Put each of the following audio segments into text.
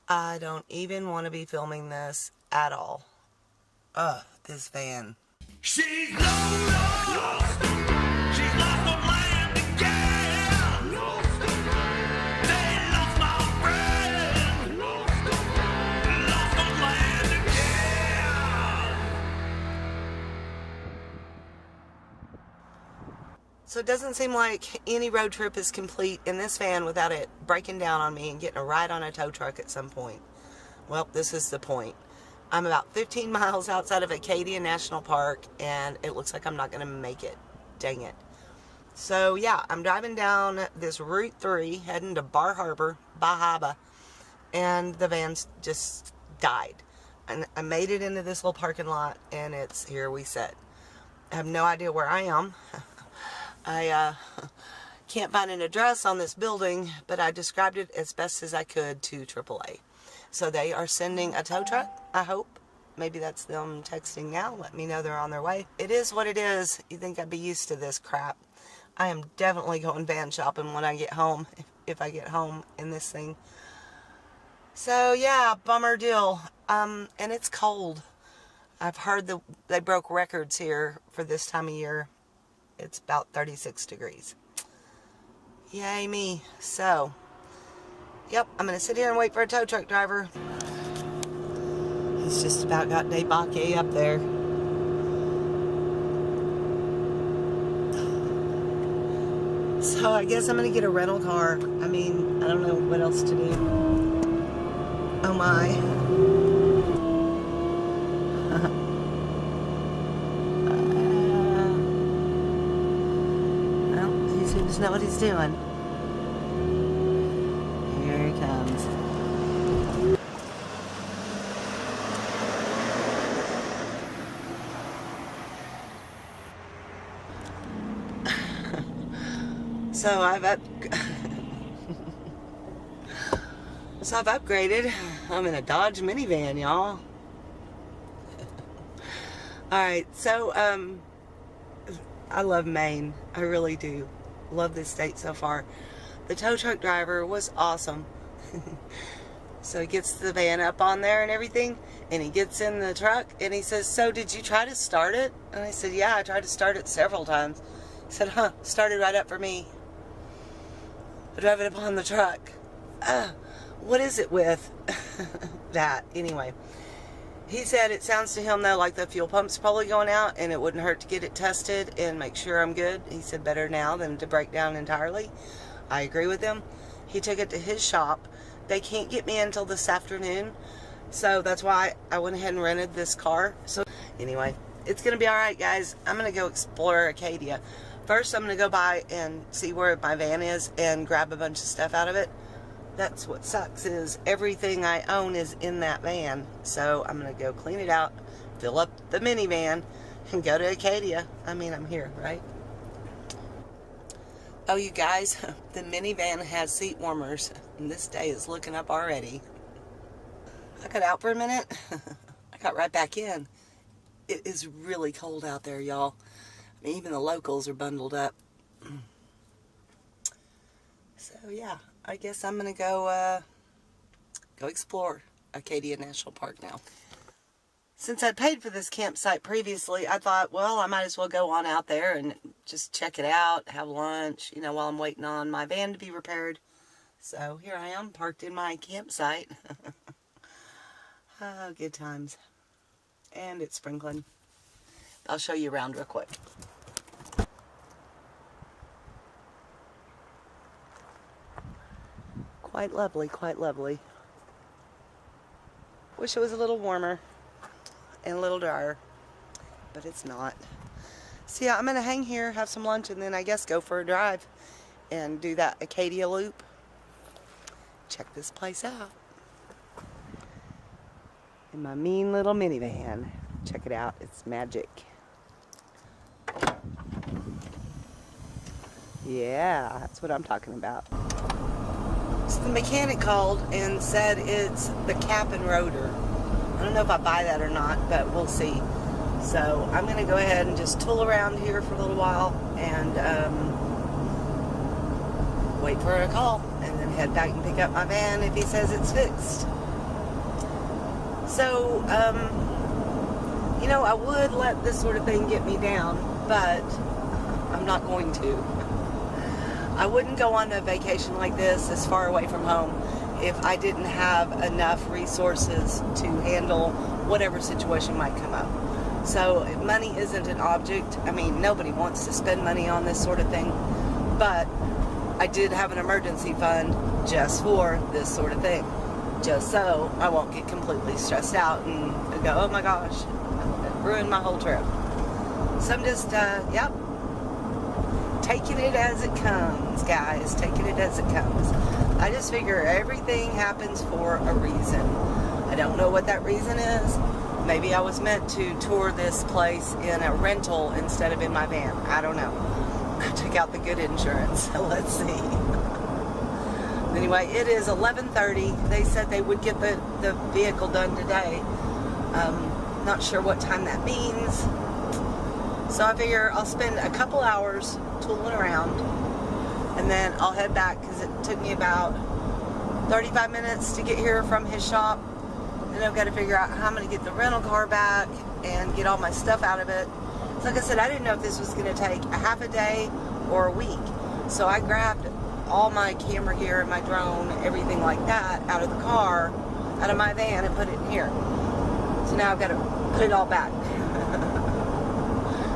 I don't even want to be filming this at all. Ugh, this van. She's Lola. She's lost her land again. They lost my friend. Lost her land again. So it doesn't seem like any road trip is complete in this van without it breaking down on me and getting a ride on a tow truck at some point. Well, this is the point. I'm about 15 miles outside of Acadia National Park, and it looks like I'm not going to make it. Dang it. So, yeah, I'm driving down this Route 3, heading to Bar Harbor, Bahaba, and the van's just died. And I made it into this little parking lot, and it's here we sit. I have no idea where I am. I can't find an address on this building, but I described it as best as I could to AAA. So they are sending a tow truck, I hope. Maybe that's them texting now. Let me know they're on their way. It is what it is. You think I'd be used to this crap. I am definitely going van shopping when I get home, if I get home in this thing. So yeah, bummer deal. And it's cold. I've heard that they broke records here for this time of year. It's about 36 degrees. Yay me. So, yep, I'm going to sit here and wait for a tow truck driver. He's just about got debake up there. So I guess I'm going to get a rental car. I mean, I don't know what else to do. Oh my. Well, he seems to know what he's doing. Here he comes. So I've upgraded. I'm in a Dodge minivan, y'all. Alright, so I love Maine. I really do. Love this state so far. The tow truck driver was awesome. So he gets the van up on there and everything, and he gets in the truck and he says, "So did you try to start it?" And I said, "Yeah, I tried to start it several times." He said, "Huh, started right up for me. I drive it up on the truck." What is it with that? Anyway, he said it sounds to him though like the fuel pump's probably going out, and it wouldn't hurt to get it tested and make sure I'm good. He said better now than to break down entirely. I agree with him. He took it to his shop. They can't get me until this afternoon, so that's why I went ahead and rented this car. So anyway, it's gonna be alright, guys. I'm gonna go explore Acadia. First, I'm gonna go by and see where my van is and grab a bunch of stuff out of it. That's what sucks, is everything I own is in that van. So I'm gonna go clean it out, fill up the minivan, and go to Acadia. I mean, I'm here, right? Oh, you guys, the minivan has seat warmers, and this day is looking up already. I got out for a minute. I got right back in. It is really cold out there, y'all. I mean, even the locals are bundled up. So yeah, I guess I'm gonna go explore Acadia National Park now. Since I'd paid for this campsite previously, I thought, well, I might as well go on out there and just check it out, have lunch, you know, while I'm waiting on my van to be repaired. So here I am, parked in my campsite. Oh, good times. And it's sprinkling. I'll show you around real quick. Quite lovely, quite lovely. Wish it was a little warmer and a little drier, but it's not. So yeah, I'm gonna hang here, have some lunch, and then I guess go for a drive and do that Acadia loop. Check this place out. In my mean little minivan. Check it out, it's magic. Yeah, that's what I'm talking about. So the mechanic called and said it's the cap and rotor. I don't know if I buy that or not, but we'll see. So I'm going to go ahead and just tool around here for a little while and wait for a call, and then head back and pick up my van if he says it's fixed. So, you know, I would let this sort of thing get me down, but I'm not going to. I wouldn't go on a vacation like this far away from home if I didn't have enough resources to handle whatever situation might come up. So money isn't an object. I mean, nobody wants to spend money on this sort of thing, but I did have an emergency fund just for this sort of thing, just so I won't get completely stressed out and go, oh my gosh, it ruined my whole trip. So I'm just, yep, taking it as it comes, guys, taking it as it comes. I just figure everything happens for a reason. I don't know what that reason is. Maybe I was meant to tour this place in a rental instead of in my van. I don't know. I took out the good insurance, so let's see. Anyway, it is 11:30. They said they would get the vehicle done today. Not sure what time that means. So I figure I'll spend a couple hours tooling around, and then I'll head back because it took me about 35 minutes to get here from his shop. Then I've got to figure out how I'm going to get the rental car back and get all my stuff out of it. So like I said, I didn't know if this was going to take a half a day or a week. So I grabbed all my camera gear and my drone, everything like that, out of the car, out of my van, and put it in here. So now I've got to put it all back.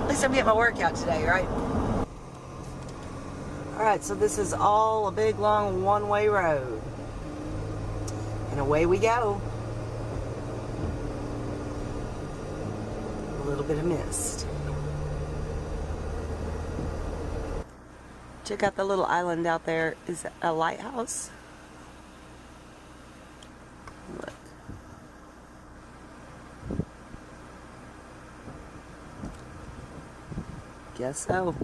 At least I'm getting my workout today, right? Alright, so this is all a big, long, one-way road. And away we go. A little bit of mist. Check out the little island out there. Is that a lighthouse? Look. Guess so.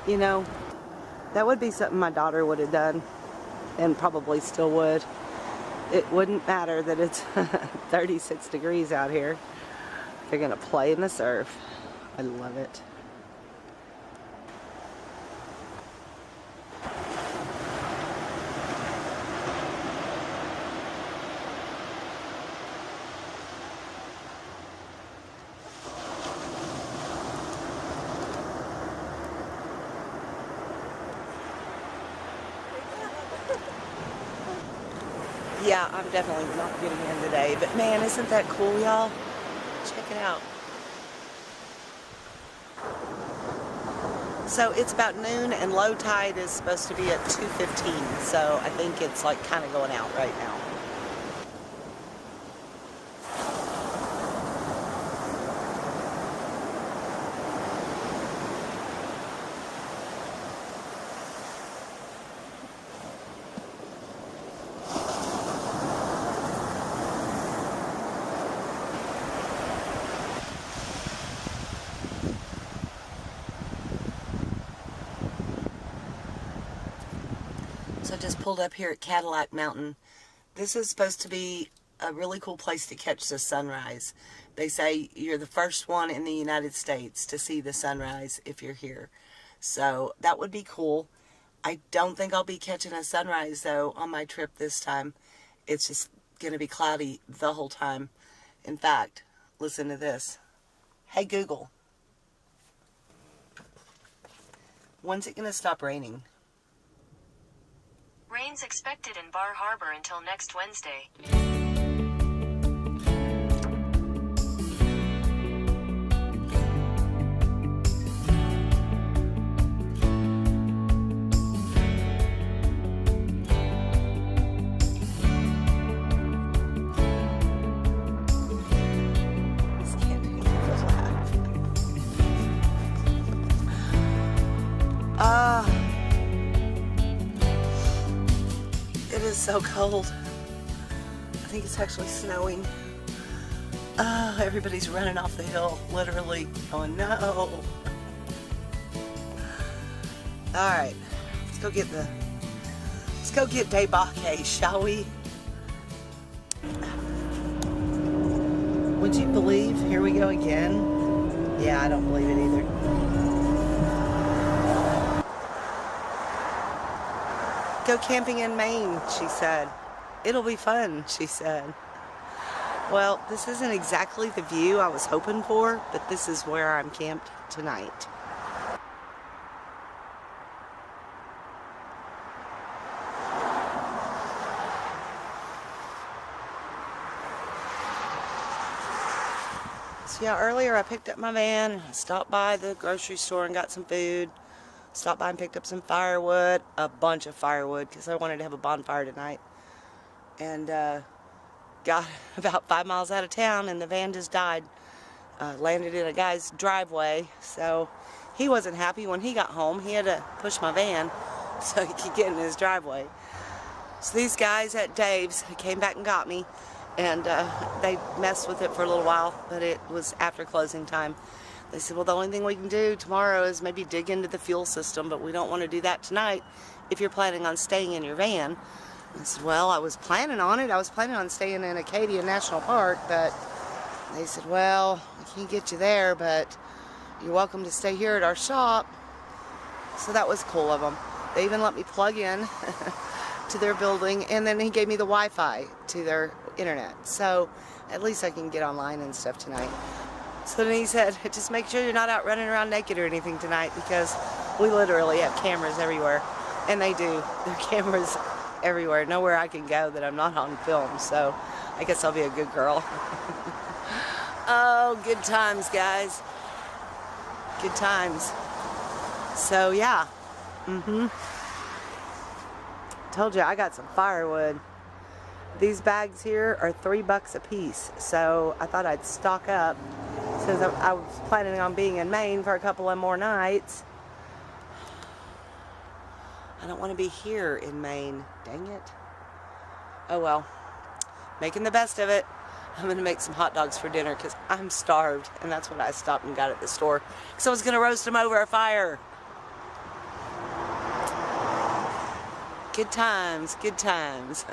You know, that would be something my daughter would have done, and probably still would. It wouldn't matter that it's 36 degrees out here. They're gonna play in the surf. I love it. Yeah, I'm definitely not getting in today, but man, isn't that cool, y'all? Check it out. So it's about noon, and low tide is supposed to be at 2:15, so I think it's like kind of going out right now. So I just pulled up here at Cadillac Mountain. This is supposed to be a really cool place to catch the sunrise. They say you're the first one in the United States to see the sunrise if you're here. So that would be cool. I don't think I'll be catching a sunrise though on my trip this time. It's just going to be cloudy the whole time. In fact, listen to this. Hey Google, when's it going to stop raining? Rain's expected in Bar Harbor until next Wednesday. It is so cold. I think it's actually snowing. Everybody's running off the hill, literally going, no. Alright, let's go get Debake, shall we? Would you believe? Here we go again. Yeah, I don't believe it either. Go camping in Maine, she said. It'll be fun, she said. Well, this isn't exactly the view I was hoping for, but this is where I'm camped tonight. So yeah, earlier I picked up my van, stopped by the grocery store and got some food, stopped by and picked up some firewood, a bunch of firewood because I wanted to have a bonfire tonight, and got about 5 miles out of town and the van just died. Landed in a guy's driveway, so he wasn't happy when he got home. He had to push my van so he could get in his driveway. So these guys at Dave's came back and got me, and they messed with it for a little while, but it was after closing time. They said, well, the only thing we can do tomorrow is maybe dig into the fuel system, but we don't want to do that tonight if you're planning on staying in your van. I said, well, I was planning on it. I was planning on staying in Acadia National Park, but they said, well, I can't get you there, but you're welcome to stay here at our shop. So that was cool of them. They even let me plug in to their building, and then he gave me the Wi-Fi to their internet. So at least I can get online and stuff tonight. So then he said, just make sure you're not out running around naked or anything tonight, because we literally have cameras everywhere. And they do. There are cameras everywhere. Nowhere I can go that I'm not on film. So I guess I'll be a good girl. Oh, good times, guys. Good times. So yeah. Told you I got some firewood. These bags here are $3 a piece, so I thought I'd stock up since I was planning on being in Maine for a couple of more nights. I don't want to be here in Maine. Dang it. Oh well. Making the best of it. I'm going to make some hot dogs for dinner because I'm starved, and that's what I stopped and got at the store, because I was going to roast them over a fire. Good times, good times.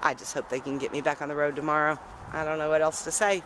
I just hope they can get me back on the road tomorrow. I don't know what else to say.